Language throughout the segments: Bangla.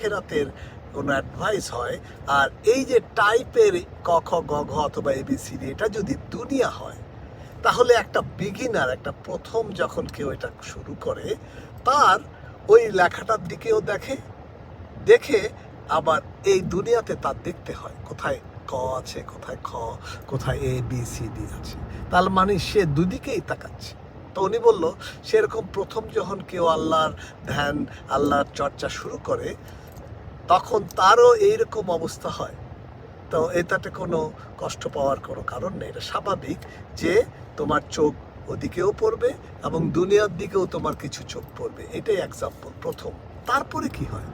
খেরাতের কোনো অ্যাডভাইস হয়, আর এই যে টাইপের ক খ গ ঘ অথবা এবিসিডি এটা যদি দুনিয়া হয়, তাহলে একটা বিগিনার, একটা প্রথম যখন কেউ এটা শুরু করে, তার ওই লেখাটার দিকেও দেখে আবার এই দুনিয়াতে তার দেখতে হয় কোথায় ক আছে, কোথায় খ, কোথায় এ বি সি ডি আছে। তার মানে সে দুদিকেই তাকাচ্ছে। তো উনি বলল, সেরকম প্রথম যখন কেউ আল্লাহর ধ্যান, আল্লাহর চর্চা শুরু করে, তখন তারও এইরকম অবস্থা হয়। তো এটাতে কোনো কষ্ট পাওয়ার কোনো কারণ নেই। এটা স্বাভাবিক যে তোমার চোখ ওদিকেও পড়বে এবং দুনিয়ার দিকেও তোমার কিছু চোখ পড়বে। এটাই এক্সাম্পল প্রথম। তারপরে কি হয়,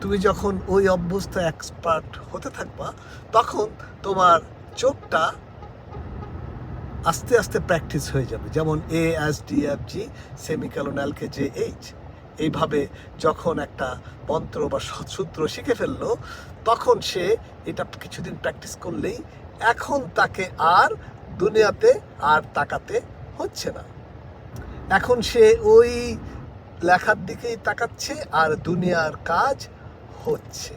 তুমি যখন ওই অভ্যস্ত এক্সপার্ট হতে থাকবা, তখন তোমার চোখটা আস্তে আস্তে প্র্যাকটিস হয়ে যাবে। যেমন A S D F G semicolon L K J H, এইভাবে যখন একটা মন্ত্র বা সূত্র শিখে ফেললো, তখন সে এটা কিছুদিন প্র্যাকটিস করলেই এখন তাকে আর দুনিয়াতে আর তাকাতে হচ্ছে না। এখন সে ওই লেখার দিকেই তাকাচ্ছে আর দুনিয়ার কাজ হচ্ছে।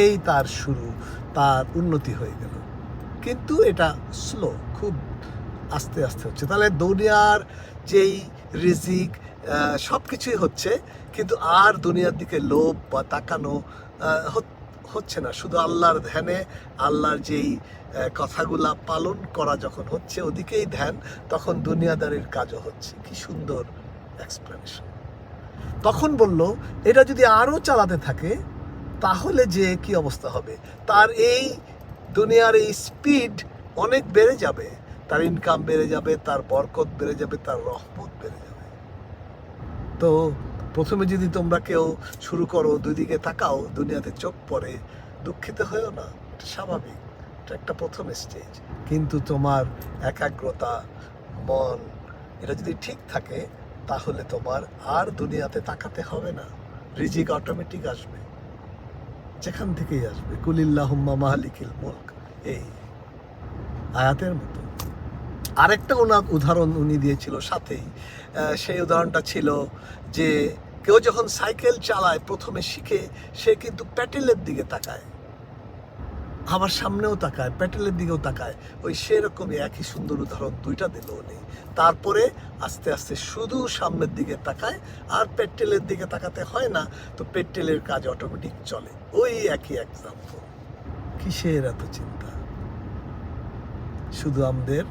এই তার শুরু, তার উন্নতি হয়ে গেল। কিন্তু এটা স্লো, খুব আস্তে আস্তে হচ্ছে। তাহলে দুনিয়ার যেই রিজিক সব কিছুই হচ্ছে, কিন্তু আর দুনিয়ার দিকে লোভ বা তাকানো হচ্ছে না। শুধু আল্লাহর ধ্যানে, আল্লাহর যেই কথাগুলা পালন করা যখন হচ্ছে, ওদিকেই ধ্যান, তখন দুনিয়াদারির কাজও হচ্ছে। কি সুন্দর এক্সপ্লেনেশন। তখন বলল, এটা যদি আরও চালাতে থাকে তাহলে যে কি অবস্থা হবে, তার এই দুনিয়ার এই স্পিড অনেক বেড়ে যাবে, তার ইনকাম বেড়ে যাবে, তার বরকত বেড়ে যাবে, তার রহমত বেড়ে যাবে। তো প্রথমে যদি তোমরা কেউ শুরু করো, দুদিকে তাকাও, দুনিয়াতে চোখ পড়ে, দুঃখিত হয়েও না, এটা স্বাভাবিক। এটা একটা প্রথম স্টেজ। কিন্তু তোমার একাগ্রতা, মন, এটা যদি ঠিক থাকে, তাহলে তোমার আর দুনিয়াতে তাকাতে হবে না। রিজিক অটোমেটিক আসবে, যেখান থেকেই আসবে। কুলিল্লাহুম্মা মালিকিল মুলক, এই আয়াতের মতো। আরেকটা উদাহরণ উনি দিয়েছিল সাথেই। সেই উদাহরণটা ছিল যে কেউ যখন সাইকেল চালায়, প্রথমে শিখে, সে কিন্তু প্যাটেলের দিকে তাকায়, আবার সামনেও তাকায়, প্যাটেলের দিকেও তাকায়। ওই সেরকমই একই সুন্দর উদাহরণ দুইটা দিল উনি। তারপরে আস্তে আস্তে শুধু সামনের দিকে তাকায়, আর পেট্রোলের দিকে তাকাতে হয় না, তো পেট্রোলের কাজ অটোমেটিক চলে। ওই একই এক্সাম্পল। কিসের এত চিন্তা? শুধু আমাদের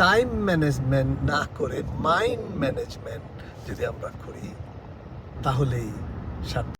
টাইম ম্যানেজমেন্ট না করে মাইন্ড ম্যানেজমেন্ট যদি আমরা করি, তাহলেই